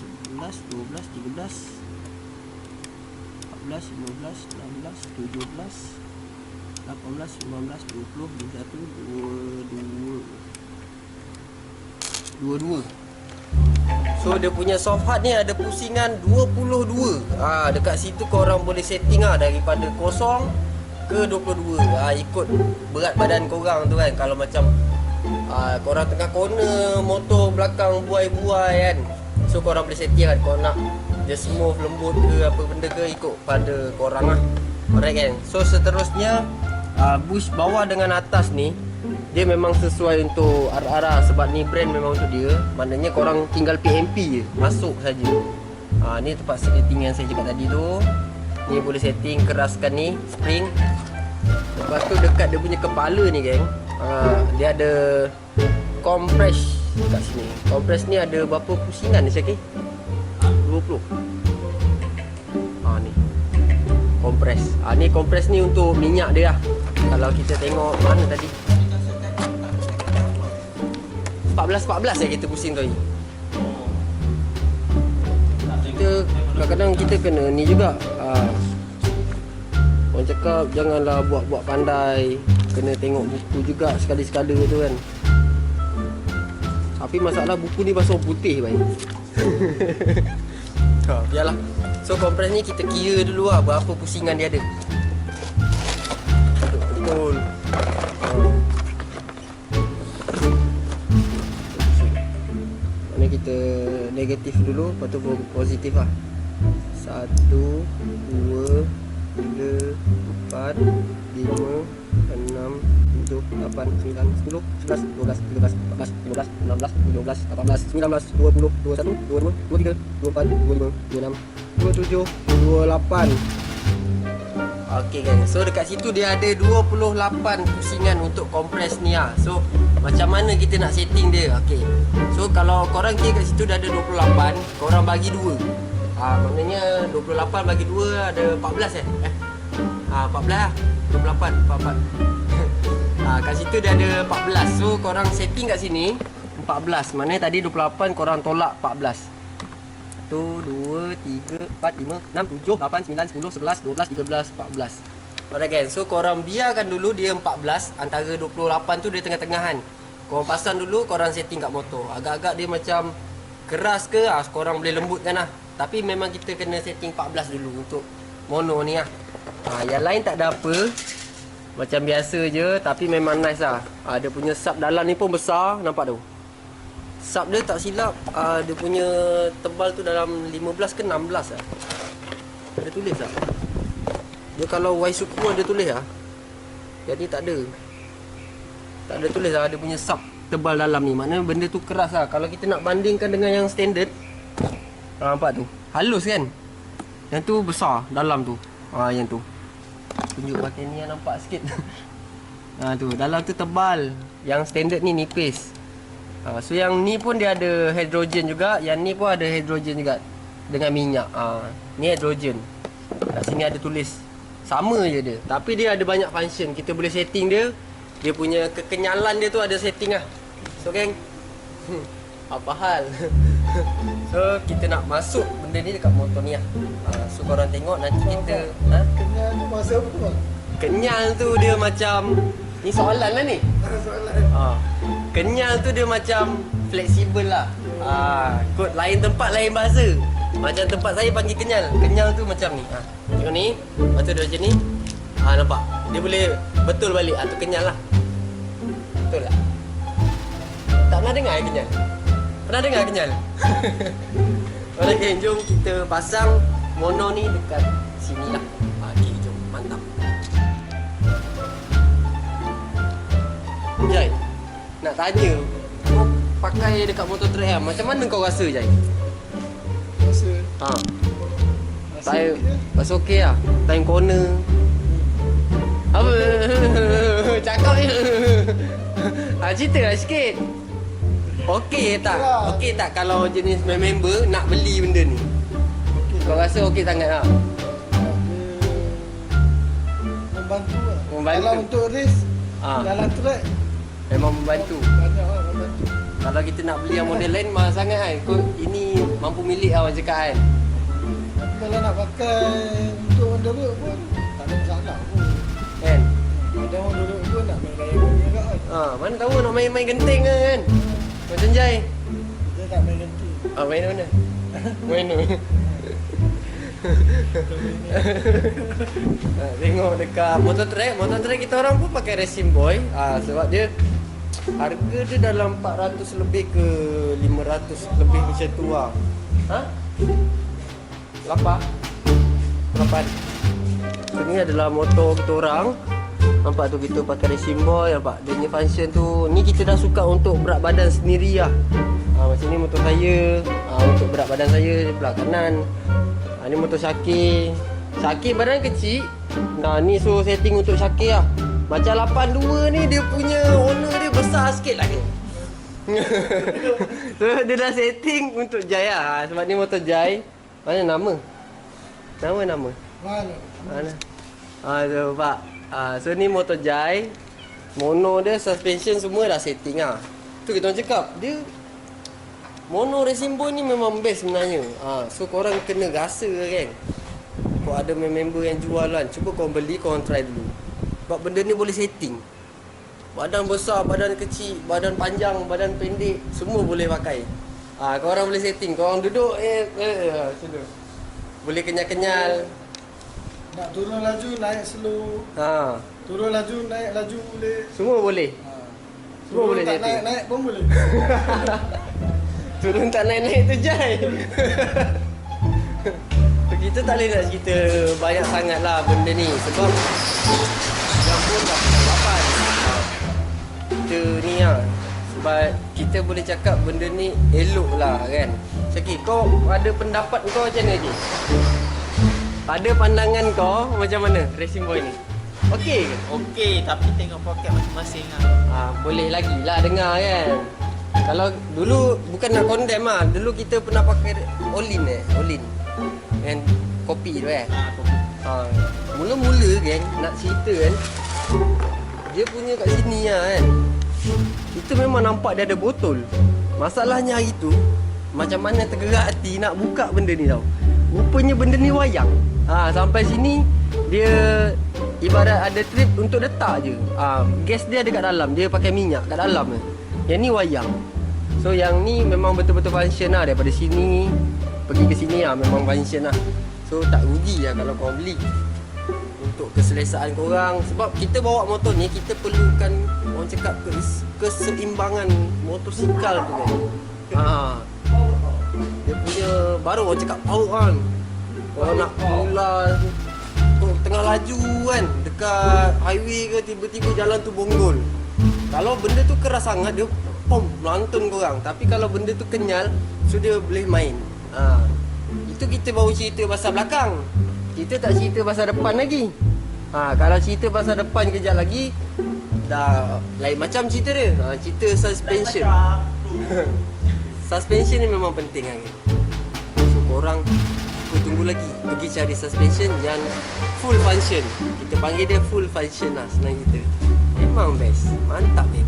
11, 12, 13, 14, 15, 16, 17, 18, 19, 20, 21, 22. So dia punya soft hard ni ada pusingan 22. Dekat situ korang boleh setting daripada 0 ke 22. Ikut berat badan korang tu kan. Kalau macam korang tengah corner, motor belakang buai-buai kan, so korang boleh setting kan. Korang nak dia smooth, lembut ke apa benda ke, ikut pada korang lah. Alright kan. So seterusnya bush bawah dengan atas ni dia memang sesuai untuk RR sebab ni brand memang untuk dia. Maknanya korang tinggal PMP je, masuk saja. Ni tempat setting yang saya cakap tadi tu. Ni boleh setting keraskan ni spring. Lepas tu dekat dia punya kepala ni geng, dia ada compress kat sini. Compress ni ada berapa pusingan ni Syakir? 20. Ni compress. Ni compress ni untuk minyak dia lah. Kalau kita tengok mana tadi 14 saya kita pusing tu. Kita kadang-kadang kita kena ni juga. Orang cakap janganlah buat-buat pandai, kena tengok buku juga sekali-sekala tu kan. Tapi masalah buku ni bahasa putih baik. Biarlah. So kompres ni kita kira dulu berapa pusingan dia ada. Betul. Mana kita negatif dulu, lepas tu positif lah. 1, 2, 3, 4, 5, 6, 7, 8, 9, 10, 11, 12, 13, 14, 15, 16, 17, 18, 19, 20, 21, 22, 23, 24, 25, 26, 27, 28. Okey guys, so dekat situ dia ada 28 pusingan untuk kompres ni lah. So macam mana kita nak setting dia? Okey, so kalau korang kira kat situ dah ada 28, korang bagi 2. Maknanya 28 bagi 2 ada 14 14 lah. 28 kat situ dia ada 14. So korang setting kat sini 14. Maknanya tadi 28 korang tolak 14. 1, 2, 3, 4, 5, 6, 7, 8, 9, 10, 11, 12, 13, 14. Alright guys, so korang biarkan dulu dia 14. Antara 28 tu dia tengah-tengahan. Korang pasang dulu, korang setting kat motor. Agak-agak dia macam keras ke, korang boleh lembutkan lah. Tapi memang kita kena setting 14 dulu untuk mono ni lah. Yang lain tak ada apa, macam biasa je. Tapi memang nice lah. Dia punya sub dalam ni pun besar, nampak tu. Sub dia tak silap, dia punya tebal tu dalam 15 ke 16 lah. Ada tulis lah. Dia kalau Y-Suku ada tulis lah. Jadi tak ada. Tak ada tulis lah dia punya sub tebal dalam ni. Maknanya benda tu keras lah. Kalau kita nak bandingkan dengan yang standard, nampak tu, halus kan. Yang tu besar dalam tu. Yang tu tunjuk pakai ni yang nampak sikit. Tu dalam tu tebal. Yang standard ni nipis. So yang ni pun dia ada hidrogen juga. Yang ni pun ada hidrogen juga dengan minyak. Ni hidrogen. Kat sini ada tulis. Sama je dia. Tapi dia ada banyak function. Kita boleh setting dia. Dia punya kekenyalan dia tu ada setting lah. So geng, apa hal? So kita nak masuk benda ni dekat motor ni lah. So korang tengok nanti kita kenyal tu masa apa tu bang? Kenyal tu dia macam, ni soalan lah ni. Soalan. Kenyal tu dia macam fleksibel lah. Kot lain tempat lain bahasa. Macam tempat saya panggil kenyal. Kenyal tu macam ni. Tengok ni, lepas tu dia macam ni. Nampak? Dia boleh betul balik. Tu kenyal lah. Betul tak? Tak pernah dengar kenyal? Pernah dengar kenyal? Okay, jom kita pasang mono ni dekat sini lah. Okay, jom. Mantap. Jai, nak tanya, kau pakai dekat motor track macam mana kau rasa Jai? Saya rasa okey lah. Time corner. Apa? Cakap je. Cerita lah sikit. Okey tak? Okey tak kalau jenis member nak beli benda ni? Kau rasa okey sangat lah? Membantu lah. Membantu. Kalau untuk race, dalam track Memang membantu. Banyak lah membantu. Kalau kita nak beli yang model lain mahal sangat kan. Ini mampu milik lah orang cakap kan. Tapi kalau nak pakai untuk on the road pun tak ada masalah pun. Kan? Ada on the road pun nak main gaya-gaya juga kan. Mana tahu nak main-main genting kan. Macam Jai. Dia tak main ganti. Main mana? Main mana? Tengok dekat motor track kita orang pun pakai racing boy. Sebab dia harga dia dalam 400 lebih ke 500 lebih macam tu lah. Lapar? Lapan. So ni adalah motor kita orang. Nampak tu kita pakai racing boy. Nampak dia punya function tu. Ni kita dah suka untuk berat badan sendiri lah. Macam ni motor saya. Untuk berat badan saya belah kanan. Ni motor Syakir. Syakir badan kecil. Nah ni so setting untuk Syakir lah. Macam 82 ni dia punya owner dia besar sikit lagi. So dia dah setting untuk Jai lah. Sebab ni motor Jai. Mana nama? Nama? Mana? So Pak. So ni motor Jai. Mono dia, suspension semua dah setting lah. Tu kita orang cakap dia mono racing boy ni memang best sebenarnya. So korang kena rasa kan. Kau ada member yang jualan, cuba korang beli, korang try dulu. Sebab benda ni boleh setting. Badan besar, badan kecil, badan panjang, badan pendek, semua boleh pakai. Korang boleh setting, korang duduk sini. Boleh kenyal-kenyal. Nak turun laju, naik slow. Turun laju, naik laju boleh. Semua boleh. Semua boleh tak setting. naik pun boleh. Turun tak naik-naik tu Jai. Kita tak boleh nak cerita banyak sangat lah benda ni. Sebab yang pun dah lapan. Kita ni lah. Sebab kita boleh cakap benda ni elok lah kan. Syakir, kau ada pendapat kau macam mana je? Ada pandangan kau macam mana racing boy ni? Okey ke? Okey, tapi tengok poket masing-masing lah. Boleh lagi lah dengar kan. Kalau dulu bukan nak condemn lah. Dulu kita pernah pakai Olin. Kan kopi tu kan. Mula-mula kan nak cerita kan. Dia punya kat sini lah kan. Kita memang nampak dia ada botol. Masalahnya hari tu macam mana tergerak hati nak buka benda ni tau. Rupanya benda ni wayang. Sampai sini dia ibarat ada trip untuk letak je. Gas dia ada kat dalam. Dia pakai minyak kat dalam je. Yang ni wayang. So yang ni memang betul-betul function lah. Daripada sini pergi ke sini lah memang function lah. So tak rugi lah kalau korang beli. Untuk keselesaan korang. Sebab kita bawa motor ni, kita perlukan orang cakap keseimbangan motosikal tu kan. Dia punya baru orang cakap power kan. Korang nak pula tengah laju kan dekat highway ke, tiba-tiba jalan tu bonggol. Kalau benda tu keras sangat dia melantun korang. Tapi kalau benda tu kenyal, so dia boleh main. Itu kita baru cerita pasal belakang. Kita tak cerita pasal depan lagi. Kalau cerita pasal depan kejap lagi, dah lain macam cerita dia. Cerita suspension. Suspension ni memang penting kan. So korang tunggu lagi pergi cari suspension yang full function. Kita panggil dia full function lah senang kita. Memang best. Mantap ni.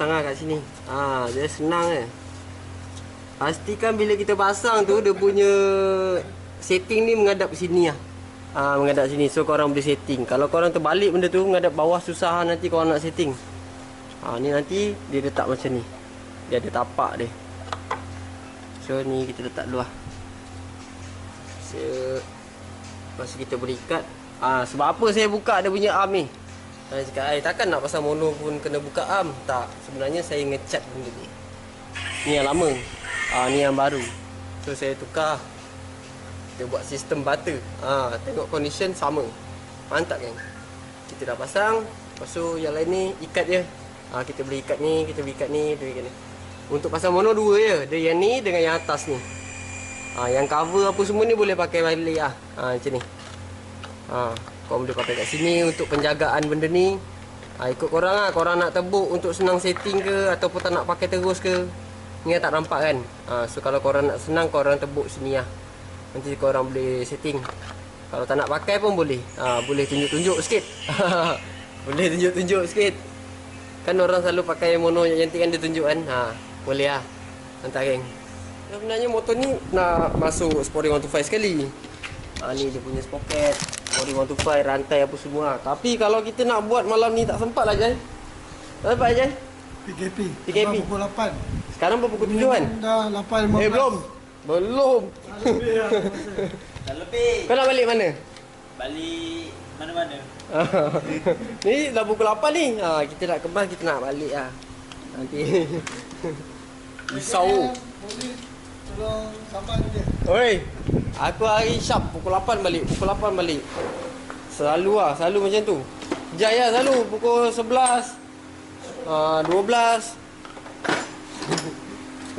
pasang lah kat sini. Dia senang je. Pastikan bila kita pasang tu dia punya setting ni menghadap sini lah. Menghadap sini. So korang boleh setting. Kalau korang terbalik benda tu menghadap bawah, susah nanti korang nak setting. Ni nanti dia letak macam ni. Dia ada tapak dia. So ni kita letak dulu lah. So, lepas kita boleh ikat. Sebab apa saya buka dia punya arm ni? Saya cakap, takkan nak pasang mono pun kena buka arm? Tak, sebenarnya saya ngecat benda ni. Ni yang lama. Ni yang baru. So saya tukar. Kita buat sistem butter. Tengok condition sama. Mantap kan? Kita dah pasang. Lepas tu yang lain ni ikat je. Kita boleh ikat ni, kita boleh ikat ni, kita boleh ikat ni. Untuk pasang mono dua je. Dia yang ni dengan yang atas ni. Yang cover apa semua ni boleh pakai balik lah. Macam ni. Korang boleh pakai kat sini untuk penjagaan benda ni. Ikut korang lah. Korang nak tebuk untuk senang setting ke, ataupun tak nak pakai terus ke. Ni tak nampak kan. So kalau korang nak senang, korang tebuk sini lah. Nanti korang boleh setting. Kalau tak nak pakai pun boleh. Boleh tunjuk-tunjuk sikit. Boleh tunjuk-tunjuk sikit. Kan orang selalu pakai mono yang cantik kan, dia tunjuk kan. Boleh lah. Mantap geng. Sebenarnya motor ni nak masuk Sporting 125 sekali. Ni dia punya sprocket Sporting 125, rantai apa semua. Tapi kalau kita nak buat malam ni tak sempat lah Jai. Tak sempat Jai? PKP Pukul 8. Sekarang pukul 7 kan? Dah 8.15. Belum Dah lebih. Kau nak balik mana? Balik mana-mana. Ni dah pukul 8 ni. Kita nak kemas, kita nak balik lah. Nanti risau. Boleh tolong sabar je. Oi, aku hari sharp pukul 8 balik. Pukul 8 balik. Selalu macam tu. Jai lah selalu pukul 11 12.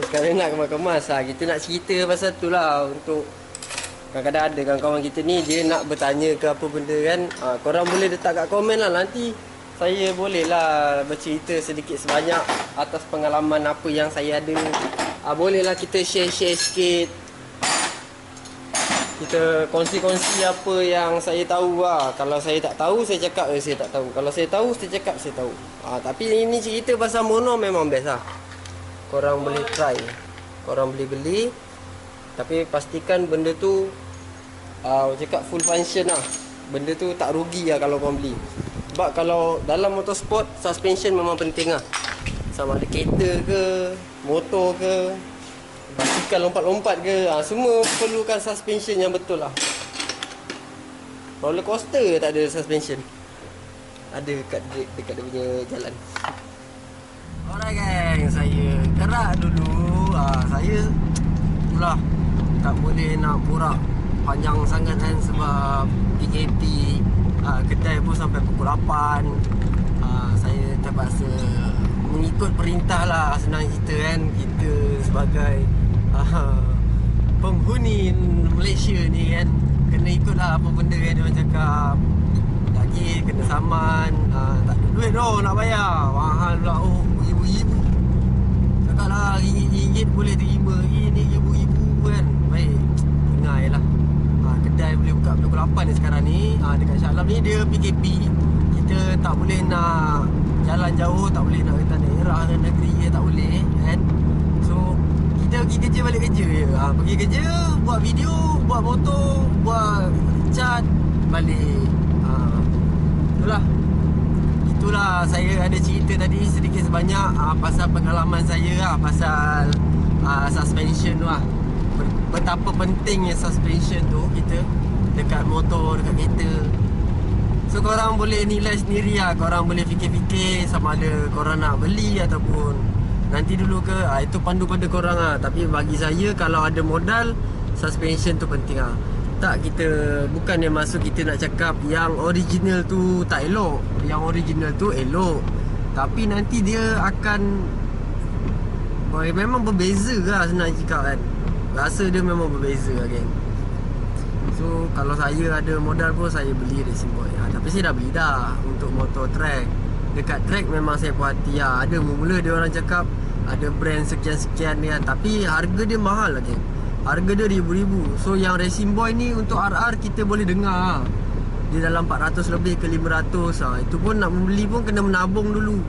Sekarang nak kemas-kemas. Kita nak cerita pasal tu lah. Untuk kadang-kadang ada kawan-kawan kita ni, dia nak bertanya ke apa benda kan. Korang boleh letak kat komen lah. Nanti saya boleh lah bercerita sedikit sebanyak atas pengalaman apa yang saya ada. Boleh lah kita share sikit. Kita kongsi-kongsi apa yang saya tahu lah. Kalau saya tak tahu, saya cakap saya tak tahu. Kalau saya tahu, saya cakap saya tahu. Tapi ini cerita pasal mono memang best lah. Korang boleh try. Korang boleh beli. Tapi pastikan benda tu cakap full function lah. Benda tu tak rugi lah kalau korang beli. Sebab kalau dalam motorsport, suspension memang penting lah. Sama ada kereta ke, motor ke, basikal lompat-lompat ke, semua perlukan suspension yang betul lah. Roller coaster tak ada suspension. Ada dekat dia punya jalan. Alright gang, saya gerak dulu. Saya itulah tak boleh nak borak panjang sangat kan, sebab PKP. Kedai pun sampai pukul 8. Saya terpaksa mengikut perintah lah, senang cerita kan. Kita sebagai penghuni Malaysia ni kan, kena ikut lah apa benda kan dia orang cakap. Lagi kena saman. Tak ada duit tau nak bayar. Mahal pula ibu-ibu. Cakap lah RM1 boleh terima. Ini ibu-ibu kan. Baik, dengar je lah. Kedai boleh buka pukul 8 ni sekarang ni. Dekat Shah Alam ni dia PKP. Kita tak boleh nak jalan jauh, tak boleh nak kereta daerah dan negeri, tak boleh kan. So kita pergi kerja, balik kerja je. Pergi kerja, buat video, buat motor, buat cat, balik. Itulah saya ada cerita tadi sedikit sebanyak pasal pengalaman saya lah, pasal suspension tu lah. Betapa pentingnya suspension tu kita dekat motor, dekat kereta. So korang boleh nilai sendiri lah. Korang boleh fikir-fikir sama ada korang nak beli ataupun nanti dulu ke. Itu pandu pada korang lah. Tapi bagi saya, kalau ada modal, suspension tu penting lah. Tak, kita bukan yang masuk kita nak cakap yang original tu tak elok. Yang original tu elok. Tapi nanti dia akan memang berbeza lah senang cakap kan. Rasa dia memang berbeza lah geng. So kalau saya ada modal pun saya beli racing boy. Tapi saya dah beli dah untuk motor track. Dekat track memang saya puas hati lah. Ada mula dia orang cakap ada brand sekian-sekian ni kan. Tapi harga dia mahal lah geng. Harga dia ribu-ribu. So yang racing boy ni untuk RR kita boleh dengar lah. Dia dalam 400 lebih ke 500 lah. Itu pun nak membeli pun kena menabung dulu.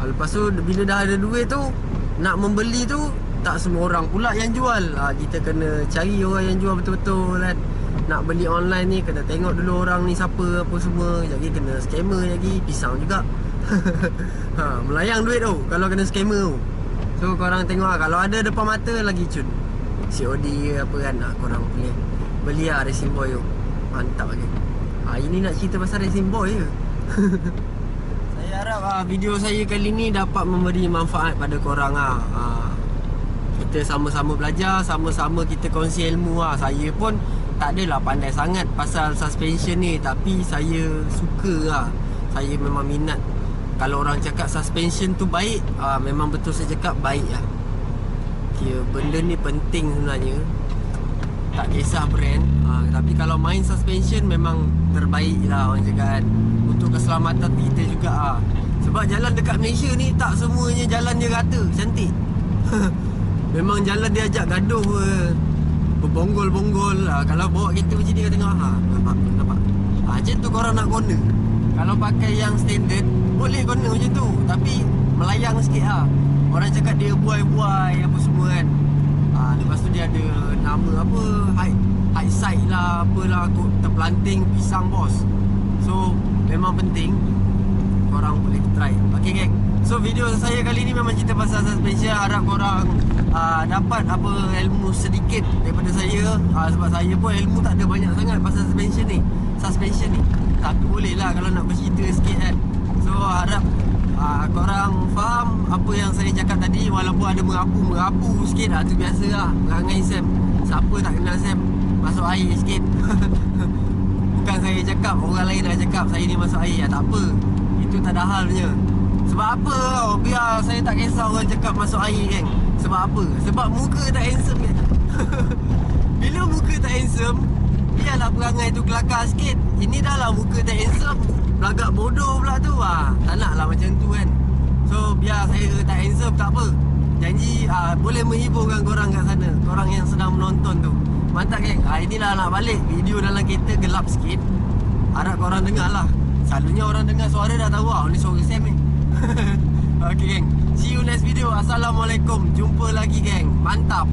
Lepas tu bila dah ada duit tu, nak membeli tu tak semua orang pula yang jual. Kita kena cari orang yang jual betul-betul kan. Nak beli online ni kena tengok dulu orang ni siapa apa semua. Jadi kena scammer lagi, pisang juga. Melayang duit tu kalau kena scammer tu. So korang tengok lah, kalau ada depan mata lagi cun. COD ke apa kan, korang boleh beli lah Racing Boy tu. Mantap lagi. Ini nak cerita pasal Racing Boy je. Saya harap video saya kali ni dapat memberi manfaat pada korang lah. Kita sama-sama belajar, sama-sama kita kongsi ilmu lah. Saya pun tak adalah pandai sangat pasal suspension ni, tapi saya suka lah. Saya memang minat. Kalau orang cakap suspension tu baik, memang betul saya cakap baik lah. Kira benda ni penting sebenarnya. Tak kisah brand, tapi kalau main suspension memang terbaik lah orang cakap kan. Untuk keselamatan kita juga lah. Sebab jalan dekat Malaysia ni tak semuanya jalan dia rata, cantik. Memang jalan dia ajak gaduh berbonggol-bonggol. Kalau bawa kereta macam ni kau tengok, nampak. Macam tu korang nak corner. Kalau pakai yang standard boleh corner macam tu, tapi melayang sikit lah. Orang cakap dia buai-buai apa semua kan. Lepas tu dia ada nama apa, high side lah, apalah, terpelanting pisang bos. So memang penting korang boleh try. Okay geng, so video saya kali ni memang cerita pasal suspension. Harap korang dapat apa ilmu sedikit daripada saya. Sebab saya pun ilmu tak ada banyak sangat pasal suspension ni. Tapi boleh lah kalau nak bercerita sikit kan. So harap korang faham apa yang saya cakap tadi. Walaupun ada merapu sikit lah, tu biasa lah perangai Sam. Siapa tak kenal Sam masuk air sikit. Bukan saya cakap, orang lain dah cakap saya ni masuk air. Tak apa, itu tak ada halnya. Sebab apa? Biar saya tak kisah orang cakap masuk air geng. Sebab apa? Sebab muka tak handsome kan. Bila muka tak handsome, biarlah perangai tu kelakar sikit. Ini dah lah muka tak handsome, belagak bodoh pula tu. Tak nak lah macam tu kan. So biar saya tak handsome tak apa. Janji boleh menghiburkan korang kat sana, korang yang sedang menonton tu. Mantap geng. Inilah nak balik video dalam kereta gelap sikit. Harap korang dengar lah. Selalunya orang dengar suara dah tahu ni suara Sam ni. Okay geng, see you next video. Assalamualaikum. Jumpa lagi geng. Mantap.